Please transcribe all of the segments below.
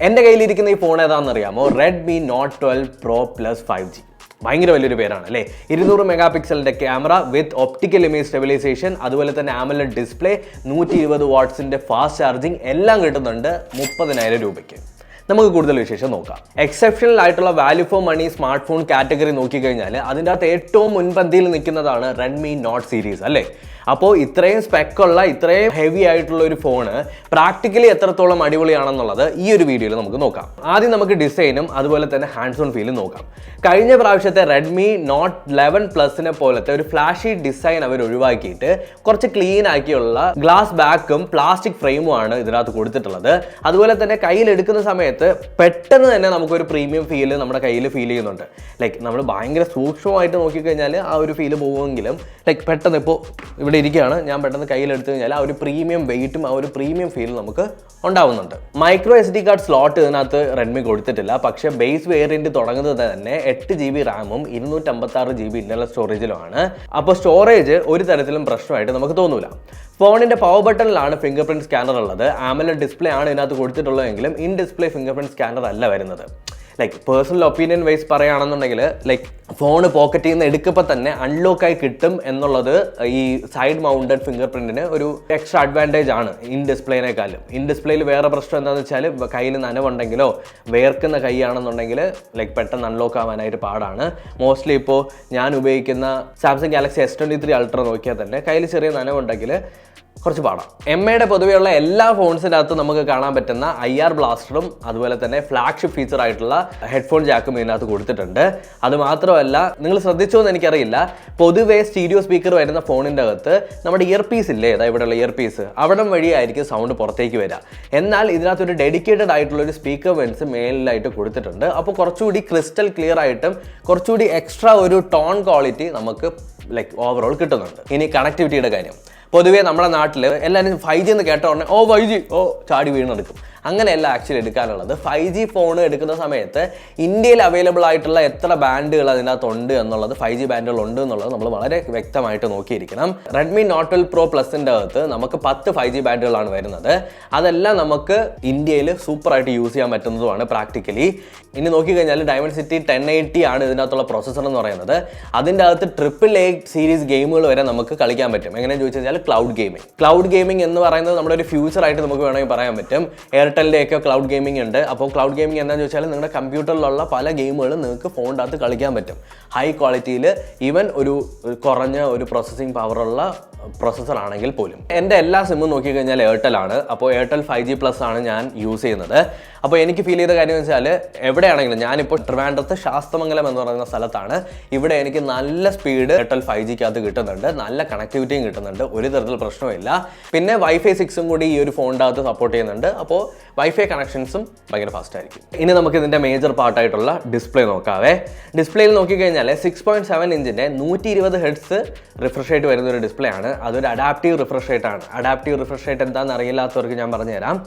എൻ്റെ കയ്യിലിരിക്കുന്ന ഈ ഫോൺ ഏതാണെന്ന് അറിയാമോ? Redmi Note 12 Pro Plus 5G. ഭയങ്കര വലിയൊരു പേരാണ് അല്ലേ. 200 മെഗാ പിക്സലിൻ്റെ camera with optical image stabilisation, അതുപോലെ തന്നെ AMOLED ഡിസ്പ്ലേ, 120 വാട്ട്സിൻ്റെ ഫാസ്റ്റ് ചാർജിങ് എല്ലാം കിട്ടുന്നുണ്ട് 30,000 രൂപയ്ക്ക്. നമുക്ക് കൂടുതൽ വിശേഷം നോക്കാം. എക്സെപ്ഷണൽ ആയിട്ടുള്ള value for money smart phone category നോക്കിക്കഴിഞ്ഞാൽ അതിൻ്റെ അകത്ത് ഏറ്റവും മുൻപന്തിയിൽ നിൽക്കുന്നതാണ് Redmi Note സീരീസ് അല്ലേ. അപ്പോൾ ഇത്രയും സ്പെക്കുള്ള ഇത്രയും ഹെവി ആയിട്ടുള്ള ഒരു ഫോണ് പ്രാക്ടിക്കലി എത്രത്തോളം അടിപൊളിയാണെന്നുള്ളത് ഈ ഒരു വീഡിയോയിൽ നമുക്ക് നോക്കാം. ആദ്യം നമുക്ക് ഡിസൈനും അതുപോലെ തന്നെ ഹാൻഡ്സ് ഓൺ ഫീലും നോക്കാം. കഴിഞ്ഞ പ്രാവശ്യത്തെ Redmi Note 11 പ്ലസിനെ പോലത്തെ ഒരു ഫ്ലാഷി ഡിസൈൻ അവർ ഒഴിവാക്കിയിട്ട് കുറച്ച് ക്ലീൻ ആക്കിയുള്ള ഗ്ലാസ് ബാക്കും പ്ലാസ്റ്റിക് ഫ്രെയിമും ആണ് ഇതിനകത്ത് കൊടുത്തിട്ടുള്ളത്. അതുപോലെ തന്നെ കയ്യിലെടുക്കുന്ന സമയത്ത് പെട്ടെന്ന് തന്നെ നമുക്കൊരു പ്രീമിയം ഫീല് നമ്മുടെ കയ്യിൽ ഫീൽ ചെയ്യുന്നുണ്ട്. ലൈക്ക് നമ്മൾ ഭയങ്കര സൂക്ഷ്മമായിട്ട് നോക്കിക്കഴിഞ്ഞാൽ ആ ഒരു ഫീല് പോകുമെങ്കിലും ലൈക്ക് പെട്ടെന്ന് ഇപ്പോൾ ഇവിടെ ഇരിക്കുകയാണ്, ഞാൻ പെട്ടെന്ന് കയ്യിലെടുത്തു കഴിഞ്ഞാൽ ആ ഒരു പ്രീമിയം വെയിറ്റും ആ ഒരു പ്രീമിയം ഫീൽ നമുക്ക് ഉണ്ടാവുന്നുണ്ട്. മൈക്രോ SD കാർഡ് സ്ലോട്ട് ഇതിനകത്ത് റെഡ്മി കൊടുത്തിട്ടില്ല. പക്ഷേ ബേസ് വേരിയന്റ് തുടങ്ങുന്നത് തന്നെ 8 GB റാമും 256 GB ഇന്റർണൽ സ്റ്റോറേജിലുമാണ്. അപ്പോൾ സ്റ്റോറേജ് ഒരു തരത്തിലും പ്രശ്നമായിട്ട് നമുക്ക് തോന്നൂല. ഫോണിന്റെ പവർ ബട്ടണിലാണ് ഫിംഗർ പ്രിന്റ് സ്കാനർ ഉള്ളത്. AMOLED ഡിസ്പ്ലേ ആണ് ഇതിനകത്ത് കൊടുത്തിട്ടുള്ളതെങ്കിലും in display fingerprint scanner അല്ല വരുന്നത്. ലൈക്ക് പേഴ്സണൽ ഒപ്പീനിയൻ വൈസ് പറയുകയാണെന്നുണ്ടെങ്കിൽ ലൈക്ക് ഫോണ് പോക്കറ്റിൽ നിന്ന് എടുക്കുമ്പോൾ തന്നെ അൺലോക്കായി കിട്ടും എന്നുള്ളത് ഈ സൈഡ് മൗണ്ടഡ് ഫിംഗർ പ്രിന്റിന് ഒരു എക്സ്ട്രാ അഡ്വാൻറ്റേജ് ആണ് ഇൻ ഡിസ്പ്ലേനേക്കാളും. ഇൻ ഡിസ്പ്ലേയിൽ വേറെ പ്രശ്നം എന്താണെന്ന് വെച്ചാൽ കയ്യിൽ നനവുണ്ടെങ്കിലോ വേർക്കുന്ന കൈയാണെന്നുണ്ടെങ്കിൽ ലൈക്ക് പെട്ടെന്ന് അൺലോക്ക് ആവാനായിട്ട് പാടാണ്. മോസ്റ്റ്ലി ഇപ്പോൾ ഞാൻ ഉപയോഗിക്കുന്ന സാംസങ് ഗാലക്സി S23 അൾട്ര നോക്കിയാൽ തന്നെ കയ്യിൽ ചെറിയ നനവുണ്ടെങ്കിൽ കുറച്ച് പാടാം. MAയുടെ പൊതുവെയുള്ള എല്ലാ ഫോൺസിൻ്റെ അകത്ത് നമുക്ക് കാണാൻ പറ്റുന്ന IR ബ്ലാസ്റ്ററും അതുപോലെ തന്നെ ഫ്ലാഗ്ഷിപ്പ് ഫീച്ചർ ആയിട്ടുള്ള ഹെഡ്ഫോൺ ജാക്കും ഇതിനകത്ത് കൊടുത്തിട്ടുണ്ട്. അതുമാത്രമല്ല, നിങ്ങൾ ശ്രദ്ധിച്ചോ എന്ന് എനിക്കറിയില്ല, പൊതുവേ സ്റ്റീരിയോ സ്പീക്കർ വരുന്ന ഫോണിൻ്റെ അകത്ത് നമ്മുടെ ഇയർ പീസ് ഇല്ലേ, അതായത് ഇവിടെയുള്ള ഇയർ പീസ് അവിടം വഴിയായിരിക്കും സൗണ്ട് പുറത്തേക്ക് വരിക. എന്നാൽ ഇതിനകത്തൊരു ഡെഡിക്കേറ്റഡ് ആയിട്ടുള്ള ഒരു സ്പീക്കർ വെൻസ് മേലിലായിട്ട് കൊടുത്തിട്ടുണ്ട്. അപ്പോൾ കുറച്ചുകൂടി ക്രിസ്റ്റൽ ക്ലിയർ ആയിട്ടും കുറച്ചുകൂടി എക്സ്ട്രാ ഒരു ടോൺ ക്വാളിറ്റി നമുക്ക് ലൈക്ക് ഓവറോൾ കിട്ടുന്നുണ്ട്. ഇനി കണക്ടിവിറ്റിയുടെ കാര്യം, പൊതുവേ നമ്മുടെ നാട്ടിൽ എല്ലാവരും 5G എന്ന് കേട്ട ഉടനെ 5G ചാടി വീണെടുക്കും. അങ്ങനെയല്ല ആക്ച്വലി എടുക്കാനുള്ളത്. 5G ഫോൺ എടുക്കുന്ന സമയത്ത് ഇന്ത്യയിൽ അവൈലബിൾ ആയിട്ടുള്ള എത്ര ബാൻഡുകൾ അതിനകത്തുണ്ട് എന്നുള്ളത്, 5G ബാൻഡുകൾ ഉണ്ട് എന്നുള്ളത് നമ്മൾ വളരെ വ്യക്തമായിട്ട് നോക്കിയിരിക്കണം. Redmi Note 12 Pro പ്ലസിൻ്റെ അകത്ത് നമുക്ക് 10 5G ബാൻഡുകളാണ് വരുന്നത്. അതെല്ലാം നമുക്ക് ഇന്ത്യയിൽ സൂപ്പറായിട്ട് യൂസ് ചെയ്യാൻ പറ്റുന്നതുമാണ് പ്രാക്ടിക്കലി. ഇനി നോക്കിക്കഴിഞ്ഞാൽ Dimensity 1080 ആണ് ഇതിനകത്തുള്ള പ്രോസസ്സർ എന്ന് പറയുന്നത്. അതിൻ്റെ അകത്ത് AAA സീരീസ് ഗെയിമുകൾ വരെ നമുക്ക് കളിക്കാൻ പറ്റും. എങ്ങനെയാണെന്ന് ചോദിച്ചു കഴിഞ്ഞാൽ ക്ലൗഡ് ഗെയിമിംഗ് എന്ന് പറയുന്നത് നമ്മുടെ ഒരു ഫ്യൂച്ചറായിട്ട് നമുക്ക് വേണമെങ്കിൽ പറയാൻ പറ്റും. എയർടെലിൻ്റെ ഒക്കെ ക്ലൗഡ് ഗെയിമിംഗ് ഉണ്ട്. അപ്പോൾ ക്ലൗഡ് ഗെയിമിംഗ് എന്താണെന്ന് ചോദിച്ചാൽ നിങ്ങളുടെ കമ്പ്യൂട്ടറിലുള്ള പല ഗെയിമുകളും നിങ്ങൾക്ക് ഫോണിൻ്റെ അകത്ത് കളിക്കാൻ പറ്റും. ഹൈ ക്വാളിറ്റിയിൽ, ഈവൻ ഒരു കുറഞ്ഞ ഒരു പ്രോസസ്സിംഗ് പവറുള്ള പ്രോസസ്സർ ആണെങ്കിൽ പോലും. എൻ്റെ എല്ലാ സിമ്മും നോക്കിക്കഴിഞ്ഞാൽ എയർടെലാണ്. അപ്പോൾ എയർടെൽ 5G പ്ലസ് ആണ് ഞാൻ യൂസ് ചെയ്യുന്നത്. അപ്പോൾ എനിക്ക് ഫീൽ ചെയ്ത കാര്യം എന്ന് വെച്ചാൽ എവിടെയാണെങ്കിലും, ഞാനിപ്പോൾ ട്രിവാൻഡ്രത്ത് ശാസ്തമംഗലം എന്ന് പറയുന്ന സ്ഥലത്താണ്. ഇവിടെ എനിക്ക് നല്ല സ്പീഡ് എയർടെൽ 5Gക്കകത്ത് കിട്ടുന്നുണ്ട്, നല്ല കണക്ടിവിറ്റിയും കിട്ടുന്നുണ്ട്, ഒരു തരത്തിൽ പ്രശ്നമില്ല. പിന്നെ Wi-Fi 6 കൂടി ഈ ഒരു ഫോണിൻ്റെ അകത്ത് സപ്പോർട്ട് ചെയ്യുന്നുണ്ട്. അപ്പോൾ Wi-Fi കണക്ഷൻസും ഭയങ്കര ഫാസ്റ്റ് ആയിരിക്കും. ഇനി നമുക്ക് ഇതിൻ്റെ മേജർ പാർട്ടായിട്ടുള്ള ഡിസ്പ്ലേ നോക്കാവേ. ഡിസ്പ്ലേയിൽ നോക്കിക്കഴിഞ്ഞാൽ 6.7 ഇഞ്ചിൻ്റെ 120 Hz റിഫ്രഷ് റേറ്റ് വരുന്ന ഒരു ഡിസ്പ്ലേ ആണ്. അതൊരു അഡാപ്റ്റീവ് റിഫ്രഷ് റേറ്റ് ആണ്. അഡാപ്റ്റീവ് റിഫ്രഷ് റേറ്റ് എന്താണെന്ന് അറിയില്ലാത്തവർക്ക് ഞാൻ പറഞ്ഞുതരാം.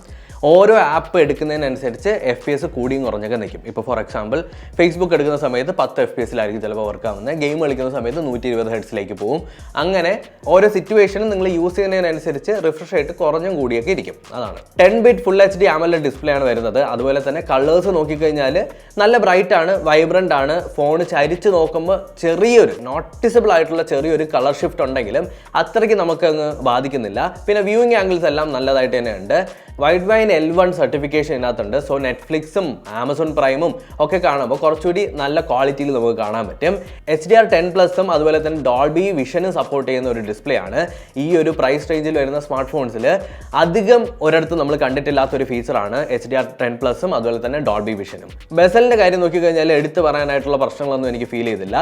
ഓരോ ആപ്പ് എടുക്കുന്നതിനനുസരിച്ച് FPS കൂടിയും കുറഞ്ഞൊക്കെ നിൽക്കും. ഇപ്പോൾ ഫോർ എക്സാമ്പിൾ ഫേസ്ബുക്ക് എടുക്കുന്ന സമയത്ത് 10 FPS ചിലപ്പോൾ വർക്ക് ആവുന്നത്, ഗെയിം കളിക്കുന്ന സമയത്ത് 120 Hz പോകും. അങ്ങനെ ഓരോ സിറ്റുവേഷനും നിങ്ങൾ യൂസ് ചെയ്യുന്നതിനനുസരിച്ച് റിഫ്രഷ് റേറ്റ് കുറഞ്ഞും കൂടിയൊക്കെ ഇരിക്കും. അതാണ് 10-bit full HD AMOLED display ആണ് വരുന്നത്. അതുപോലെ തന്നെ കളേഴ്സ് നോക്കിക്കഴിഞ്ഞാൽ നല്ല ബ്രൈറ്റ് ആണ്, വൈബ്രൻ്റ് ആണ്. ഫോൺ ചരിച്ച് നോക്കുമ്പോൾ ചെറിയൊരു നോട്ടിസബിൾ ആയിട്ടുള്ള ചെറിയൊരു കളർ ഷിഫ്റ്റ് ഉണ്ടെങ്കിലും അത്രയ്ക്ക് നമുക്കങ്ങ് ബാധിക്കുന്നില്ല. പിന്നെ വ്യൂയിങ് ആംഗിൾസ് എല്ലാം നല്ലതായിട്ട് തന്നെയുണ്ട്. വൈഡ് വൈൻ L1 സർട്ടിഫിക്കേഷൻ ഇതിനകത്തുണ്ട്. സോ നെറ്റ്ഫ്ലിക്സും ആമസോൺ പ്രൈമും ഒക്കെ കാണുമ്പോൾ കുറച്ചുകൂടി നല്ല ക്വാളിറ്റിയിൽ നമുക്ക് കാണാൻ പറ്റും. HDR10+ഉം അതുപോലെ തന്നെ ഡോൾബി വിഷനും സപ്പോർട്ട് ചെയ്യുന്ന ഒരു ഡിസ്പ്ലേ ആണ്. ഈ ഒരു പ്രൈസ് റേഞ്ചിൽ വരുന്ന സ്മാർട്ട് ഫോൺസിൽ അധികം ഒരിടത്ത് നമ്മൾ കണ്ടിട്ടില്ലാത്തൊരു ഫീച്ചറാണ് HDR10+ഉം അതുപോലെ തന്നെ ഡോൾബി വിഷനും. ബെസലിൻ്റെ കാര്യം നോക്കിക്കഴിഞ്ഞാൽ എടുത്തു പറയാനായിട്ടുള്ള പ്രശ്നങ്ങളൊന്നും എനിക്ക് ഫീൽ ചെയ്തില്ല.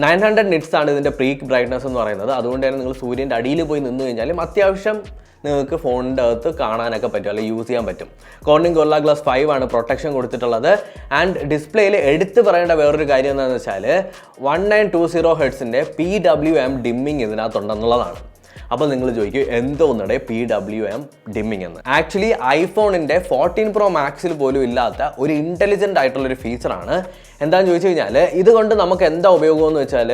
900 നിറ്റ്സ് ആണ് ഇതിൻ്റെ പീക്ക് ബ്രൈറ്റ്നസ് എന്ന് പറയുന്നത്. അതുകൊണ്ട് തന്നെ നിങ്ങൾ സൂര്യൻ്റെ അടിയിൽ പോയി നിന്ന് കഴിഞ്ഞാലും അത്യാവശ്യം നിങ്ങൾക്ക് ഫോണിൻ്റെ അകത്ത് കാണാനൊക്കെ പറ്റും, അല്ലെങ്കിൽ യൂസ് ചെയ്യാൻ പറ്റും. കോർണിംഗ് ഗൊറില്ല ഗ്ലാസ് 5 ആണ് പ്രൊട്ടക്ഷൻ കൊടുത്തിട്ടുള്ളത്. ആൻഡ് ഡിസ്പ്ലേയിൽ എടുത്തു പറയേണ്ട വേറൊരു കാര്യം എന്താണെന്ന് വെച്ചാൽ 1920 Hz PWM ഡിമ്മിങ് ഇതിനകത്തുണ്ടെന്നുള്ളതാണ്. അപ്പോൾ നിങ്ങൾ ചോദിക്കും എന്തോന്നടെ PWM ഡിമ്മിങ് എന്ന്. ആക്ച്വലി ഐഫോണിൻ്റെ 14 Pro Maxൽ പോലും ഇല്ലാത്ത ഒരു ഇൻ്റലിജൻ്റ് ആയിട്ടുള്ളൊരു ഫീച്ചറാണ്. എന്താണെന്ന് ചോദിച്ചു കഴിഞ്ഞാൽ ഇതുകൊണ്ട് നമുക്ക് എന്താ ഉപയോഗം എന്ന് വെച്ചാൽ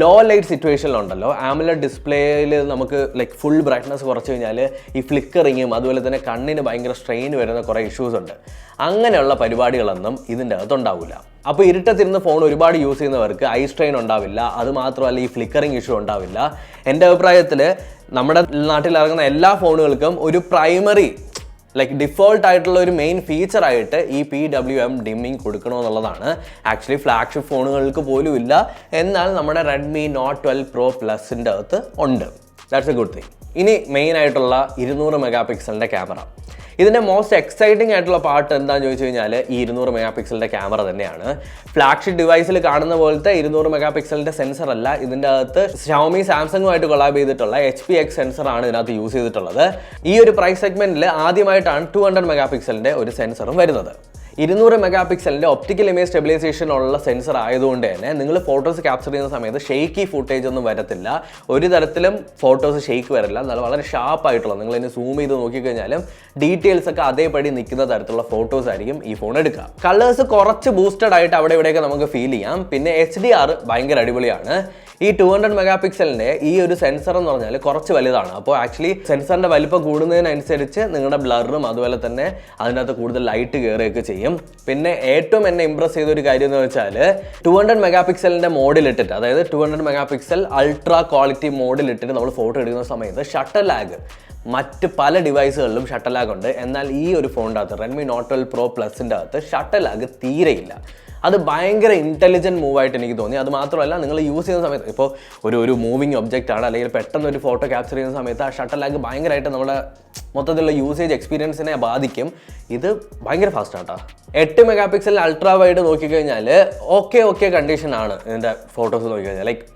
ലോ ലൈറ്റ് സിറ്റുവേഷനിലുണ്ടല്ലോ AMOLED ഡിസ്പ്ലേയിൽ നമുക്ക് ലൈക്ക് ഫുൾ ബ്രൈറ്റ്നസ് കുറച്ച് കഴിഞ്ഞാൽ ഈ ഫ്ലിക്കറിങ്ങും അതുപോലെ തന്നെ കണ്ണിന് ഭയങ്കര സ്ട്രെയിൻ വരുന്ന കുറേ ഇഷ്യൂസ് ഉണ്ട്. അങ്ങനെയുള്ള പരിപാടികളൊന്നും ഇതിൻ്റെ അകത്തുണ്ടാവില്ല. അപ്പോൾ ഇരുട്ടത്തിരുന്ന് ഫോൺ ഒരുപാട് യൂസ് ചെയ്യുന്നവർക്ക് ഐ സ്ട്രെയിൻ ഉണ്ടാവില്ല. അതുമാത്രമല്ല ഈ ഫ്ലിക്കറിങ് ഇഷ്യൂ ഉണ്ടാവില്ല. എൻ്റെ അഭിപ്രായത്തിൽ നമ്മുടെ നാട്ടിൽ ഇറങ്ങുന്ന എല്ലാ ഫോണുകൾക്കും ഒരു പ്രൈമറി ലൈക്ക് ഡിഫോൾട്ട് ആയിട്ടുള്ള ഒരു മെയിൻ ഫീച്ചറായിട്ട് ഈ PWM ഡിമ്മിങ് കൊടുക്കണമെന്നുള്ളതാണ്. ആക്ച്വലി ഫ്ലാഗ്ഷിപ്പ് ഫോണുകൾക്ക് പോലും ഇല്ല, എന്നാൽ നമ്മുടെ Redmi Note 12 Pro Plusൻ്റെ അകത്ത് ഉണ്ട്. That's A good thing. ഇനി മെയിൻ ആയിട്ടുള്ള 200 മെഗാ ക്യാമറ. ഇതിൻ്റെ മോസ്റ്റ് എക്സൈറ്റിംഗ് ആയിട്ടുള്ള പാർട്ട് എന്താണെന്ന് ചോദിച്ചു കഴിഞ്ഞാൽ ഈ 200 മെഗാ ക്യാമറ തന്നെയാണ്. ഫ്ലാഗ്ഷിപ്പ് ഡിവൈസിൽ കാണുന്ന പോലത്തെ 200 മെഗാ സെൻസർ അല്ല. ഇതിൻ്റെ അകത്ത് Xiaomi സാംസങ്ങുമായിട്ട് കൊളാബ് ചെയ്തിട്ടുള്ള HPX സെൻസറാണ് ഇതിനകത്ത് യൂസ് ചെയ്തിട്ടുള്ളത്. ഈ ഒരു പ്രൈസ് സെഗ്മെൻറ്റിൽ ആദ്യമായിട്ടാണ് 200 മെഗാ ഒരു സെൻസറും വരുന്നത്. 200 മെഗാ ഒപ്റ്റിക്കൽ ഇമേജ് സ്റ്റെബിലൈസേഷൻ ഉള്ള സെൻസർ ആയതുകൊണ്ട് തന്നെ നിങ്ങൾ ഫോട്ടോസ് ക്യാപ്ചർ ചെയ്യുന്ന സമയത്ത് ഷെയ്ക്കി ഫുട്ടേജ് ഒന്നും വരത്തില്ല. ഒരു തരത്തിലും ഫോട്ടോസ് ഷെയ്ക്ക് വരില്ല. നല്ല വളരെ ഷാർപ്പായിട്ടുള്ള നിങ്ങൾ ഇതിന് സൂം ചെയ്ത് നോക്കിക്കഴിഞ്ഞാലും ഡീറ്റെയിൽസ് ഒക്കെ അതേപടി നിൽക്കുന്ന തരത്തിലുള്ള ഫോട്ടോസ് ആയിരിക്കും ഈ ഫോൺ എടുക്കുക. കളേഴ്സ് കുറച്ച് ബൂസ്റ്റഡ് ആയിട്ട് അവിടെ ഇവിടെയൊക്കെ നമുക്ക് ഫീൽ ചെയ്യാം. പിന്നെ HDR ഭയങ്കര അടിപൊളിയാണ്. ഈ 200 മെഗാ ഈ ഒരു സെൻസർ എന്ന് പറഞ്ഞാൽ കുറച്ച് വലുതാണ്. അപ്പോൾ ആക്ച്വലി സെൻസറിൻ്റെ വലിപ്പം കൂടുന്നതിനനുസരിച്ച് നിങ്ങളുടെ ബ്ലറും അതുപോലെ തന്നെ അതിനകത്ത് കൂടുതൽ ലൈറ്റ് കയറുകയൊക്കെ ചെയ്യും. പിന്നെ ഏറ്റവും എന്നെ ഇംപ്രസ് ചെയ്ത ഒരു കാര്യം എന്ന് വെച്ചാൽ 200 മെഗാ മോഡിലിട്ടിട്ട്, അതായത് 200 മെഗാ അൾട്രാ ക്വാളിറ്റി മോഡിലിട്ടിട്ട് നമ്മൾ ഫോട്ടോ എടുക്കുന്ന സമയത്ത് ഷട്ടർ ലാഗ് മറ്റ് പല ഡിവൈസുകളിലും ഷട്ടർ ലാഗ് ഉണ്ട്. എന്നാൽ ഈ ഒരു ഫോണിൻ്റെ അകത്ത് Redmi Note 12 Pro Plusൻ്റെ അകത്ത് ഷട്ടർ ലാഗ് തീരെയില്ല. അത് ഭയങ്കര ഇൻ്റലിജൻറ്റ് മൂവായിട്ട് എനിക്ക് തോന്നി. അത് മാത്രമല്ല നിങ്ങൾ യൂസ് ചെയ്യുന്ന സമയത്ത് ഇപ്പോൾ ഒരു മൂവിങ് ഒബ്ജക്റ്റ് ആണ്, അല്ലെങ്കിൽ പെട്ടെന്ന് ഒരു ഫോട്ടോ ക്യാപ്ചർ ചെയ്യുന്ന സമയത്ത് ആ ഷട്ടർ ലാഗ് ഭയങ്കരമായിട്ട് നമ്മുടെ മൊത്തത്തിലുള്ള യൂസേജ് എക്സ്പീരിയൻസിനെ ബാധിക്കും. ഇത് ഭയങ്കര ഫാസ്റ്റ് ആട്ടോ. 8 മെഗാ അൾട്രാ വൈഡ് നോക്കിക്കഴിഞ്ഞാൽ ഓക്കെ കണ്ടീഷനാണ് ഇതിൻ്റെ ഫോട്ടോസ് നോക്കിക്കഴിഞ്ഞാൽ. ലൈക്ക്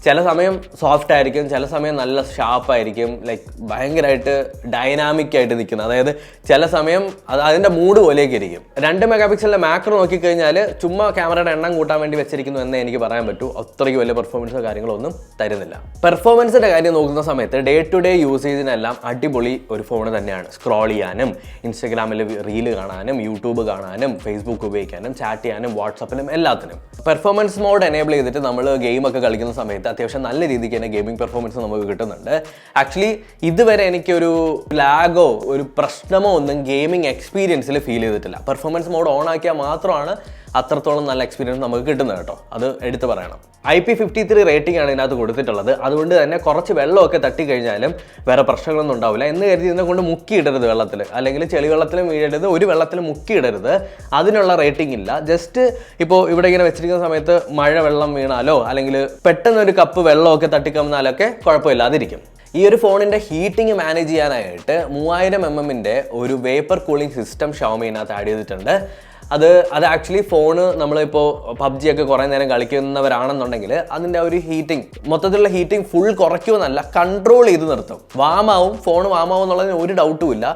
ചില സമയം സോഫ്റ്റ് ആയിരിക്കും, ചില സമയം നല്ല ഷാർപ്പായിരിക്കും, ലൈക്ക് ഭയങ്കരമായിട്ട് ഡൈനാമിക് ആയിട്ട് നിൽക്കുന്നത്. അതായത് ചില സമയം അതിൻ്റെ മൂഡ് പോലെയൊക്കെ ഇരിക്കും. 2 മെഗാ മാക്രോ നോക്കിക്കഴിഞ്ഞാൽ ചുമ്മാ ക്യാമറയുടെ എണ്ണം കൂട്ടാൻ വേണ്ടി വെച്ചിരിക്കുന്നു എന്നേ എനിക്ക് പറയാൻ പറ്റൂ. അത്രയ്ക്ക് വലിയ പെർഫോമൻസോ കാര്യങ്ങളോ ഒന്നും തരുന്നില്ല. പെർഫോമൻസിൻ്റെ കാര്യം നോക്കുന്ന സമയത്ത് ഡേ ടു ഡേ യൂസേജിനെല്ലാം അടിപൊളി ഒരു ഫോൺ തന്നെയാണ്. സ്ക്രോൾ ചെയ്യാനും ഇൻസ്റ്റഗ്രാമിൽ റീല് കാണാനും യൂട്യൂബ് കാണാനും ഫേസ്ബുക്ക് ഉപയോഗിക്കാനും ചാറ്റ് ചെയ്യാനും വാട്സപ്പിലും എല്ലാത്തിനും. പെർഫോമൻസ് മോഡ് എനേബിൾ ചെയ്തിട്ട് നമ്മൾ ഗെയിമൊക്കെ കളിക്കുന്ന സമയത്ത് അത്യാവശ്യം നല്ല രീതിക്ക് തന്നെ ഗെയിമിംഗ് പെർഫോമൻസ് നമുക്ക് കിട്ടുന്നുണ്ട്. ആക്ച്വലി ഇതുവരെ എനിക്കൊരു ലാഗോ ഒരു പ്രശ്നമോ ഒന്നും ഗെയിമിംഗ് എക്സ്പീരിയൻസിൽ ഫീൽ ചെയ്തിട്ടില്ല. പെർഫോമൻസ് മോഡ് ഓൺ ആക്കിയാൽ മാത്രമാണ് അത്രത്തോളം നല്ല എക്സ്പീരിയൻസ് നമുക്ക് കിട്ടുന്നത് കേട്ടോ. അത് എടുത്ത് പറയണം. IP53 റേറ്റിംഗ് ആണ് ഇതിനകത്ത് കൊടുത്തിട്ടുള്ളത്. അതുകൊണ്ട് തന്നെ കുറച്ച് വെള്ളമൊക്കെ തട്ടിക്കഴിഞ്ഞാലും വേറെ പ്രശ്നങ്ങളൊന്നും ഉണ്ടാവില്ല എന്ന് കരുതി ഇതിനെ കൊണ്ട് മുക്കിയിടരുത് വെള്ളത്തിൽ, അല്ലെങ്കിൽ ചെളിവെള്ളത്തിലും വീഴരുത്, ഒരു വെള്ളത്തിൽ മുക്കിയിടരുത്. അതിനുള്ള റേറ്റിംഗ് ഇല്ല. ജസ്റ്റ് ഇപ്പോൾ ഇവിടെ ഇങ്ങനെ വെച്ചിരിക്കുന്ന സമയത്ത് മഴ വെള്ളം വീണാലോ അല്ലെങ്കിൽ പെട്ടെന്ന് ഒരു കപ്പ് വെള്ളമൊക്കെ തട്ടിക്കന്നാലൊക്കെ കുഴപ്പമില്ലാതിരിക്കും. ഈ ഒരു ഫോണിൻ്റെ ഹീറ്റിംഗ് മാനേജ് ചെയ്യാനായിട്ട് 3000 mm ഒരു വേപ്പർ കൂളിംഗ് സിസ്റ്റം ഷവോമിനകത്ത് ആഡ് ചെയ്തിട്ടുണ്ട്. അത് ആക്ച്വലി ഫോണ് നമ്മളിപ്പോൾ PUBG ഒക്കെ കുറേ നേരം കളിക്കുന്നവരാണെന്നുണ്ടെങ്കിൽ അതിൻ്റെ ഒരു ഹീറ്റിംഗ് മൊത്തത്തിലുള്ള ഹീറ്റിംഗ് ഫുൾ കുറയ്ക്കുമെന്നല്ല, കൺട്രോൾ ചെയ്ത് നിർത്തും. ഫോൺ വാമാവും എന്നുള്ളതിന് ഒരു ഡൗട്ടും ഇല്ല.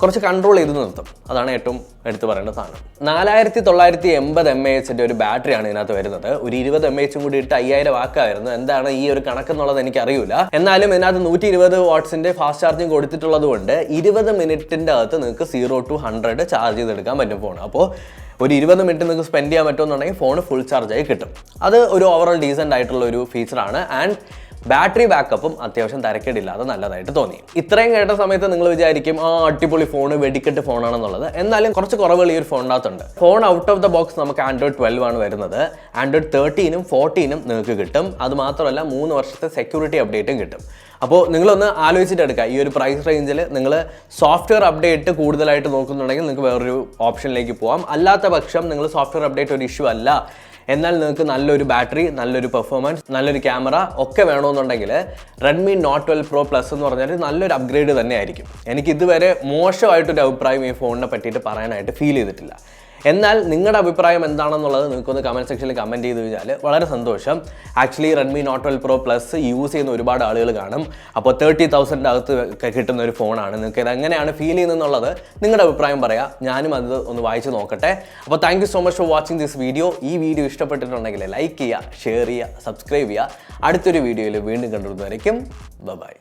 കുറച്ച് കൺട്രോൾ ചെയ്ത് നിർത്തും. അതാണ് ഏറ്റവും എടുത്തു പറയേണ്ട സാധനം. 4980 mAh ഒരു ബാറ്ററിയാണ് ഇതിനകത്ത് വരുന്നത്. ഒരു 20 mAh കൂടി ഇട്ട് 5000 വാക്കായിരുന്നു. എന്താണ് ഈ ഒരു കണക്കെന്നുള്ളത് എനിക്കറിയില്ല. എന്നാലും ഇതിനകത്ത് 120 വാട്ട്സിന്റെ ഫാസ്റ്റ് ചാർജിങ് കൊടുത്തിട്ടുള്ളത് കൊണ്ട് 20 മിനിറ്റിൻ്റെ അകത്ത് നിങ്ങൾക്ക് 0 to 100 ചാർജ് ചെയ്തെടുക്കാൻ പറ്റും ഫോൺ. അപ്പോൾ ഒരു 20 മിനിറ്റ് നിങ്ങൾക്ക് സ്പെൻഡ് ചെയ്യാൻ പറ്റുമെന്നുണ്ടെങ്കിൽ ഫോൺ ഫുൾ ചാർജായി കിട്ടും. അത് ഒരു ഓവറോൾ ഡീസൻ്റ് ആയിട്ടുള്ള ഒരു ഫീച്ചറാണ്. ആൻഡ് ബാറ്ററി ബാക്കപ്പും അത്യാവശ്യം തരക്കേടില്ലാതെ നല്ലതായിട്ട് തോന്നി. ഇത്രയും കേട്ട സമയത്ത് നിങ്ങൾ വിചാരിക്കും അടിപൊളി ഫോൺ, വെടിക്കെട്ട് ഫോണാണെന്നുള്ളത്. എന്നാലും കുറച്ച് കുറവുകൾ ഈ ഒരു ഫോണിനകത്തുണ്ട്. Phone out of the box നമുക്ക് Android 12 ആണ് വരുന്നത്. Android 13 14 നിങ്ങൾക്ക് കിട്ടും. അതുമാത്രമല്ല 3 വർഷത്തെ സെക്യൂരിറ്റി അപ്ഡേറ്റും കിട്ടും. അപ്പോൾ നിങ്ങളൊന്ന് ആലോചിച്ചിട്ട് എടുക്കുക. ഈ ഒരു പ്രൈസ് റേഞ്ചിൽ നിങ്ങൾ സോഫ്റ്റ്വെയർ അപ്ഡേറ്റ് കൂടുതലായിട്ട് നോക്കുന്നുണ്ടെങ്കിൽ നിങ്ങൾക്ക് വേറൊരു ഓപ്ഷനിലേക്ക് പോകാം. അല്ലാത്ത പക്ഷം നിങ്ങൾ സോഫ്റ്റ്വെയർ അപ്ഡേറ്റ് ഒരു ഇഷ്യൂ അല്ല, എന്നാൽ നിങ്ങൾക്ക് നല്ലൊരു ബാറ്ററി, നല്ലൊരു പെർഫോമൻസ്, നല്ലൊരു ക്യാമറ ഒക്കെ വേണമെന്നുണ്ടെങ്കിൽ Redmi Note 12 Pro Plus എന്ന് പറഞ്ഞാൽ നല്ലൊരു അപ്ഗ്രേഡ് തന്നെ ആയിരിക്കും. എനിക്ക് ഇതുവരെ മോശമായിട്ടൊരു അഭിപ്രായം ഈ ഫോണിനെ പറ്റിയിട്ട് പറയാനായിട്ട് ഫീൽ ചെയ്തിട്ടില്ല. എന്നാൽ നിങ്ങളുടെ അഭിപ്രായം എന്താണെന്നുള്ളത് നിങ്ങൾക്കൊന്ന് കമൻറ്റ് സെക്ഷനിൽ കമൻറ്റ് ചെയ്ത് കഴിഞ്ഞാൽ വളരെ സന്തോഷം. Actually Redmi Note 12 Pro Plus use ചെയ്യുന്ന ഒരുപാട് ആളുകൾ കാണും. അപ്പോൾ 30,000 അകത്ത് കിട്ടുന്ന ഒരു ഫോണാണ്. നിങ്ങൾക്ക് ഇത് എങ്ങനെയാണ് ഫീൽ ചെയ്യുന്നതെന്നുള്ളത് നിങ്ങളുടെ അഭിപ്രായം പറയാം. ഞാനും അത് ഒന്ന് വായിച്ച് നോക്കട്ടെ. അപ്പോൾ thank you so much for watching this video. ഈ വീഡിയോ ഇഷ്ടപ്പെട്ടിട്ടുണ്ടെങ്കിൽ ലൈക്ക് ചെയ്യുക, ഷെയർ ചെയ്യുക, സബ്സ്ക്രൈബ് ചെയ്യുക. അടുത്തൊരു വീഡിയോയിൽ വീണ്ടും കണ്ടുവരുന്നതായിരിക്കും. ബൈ.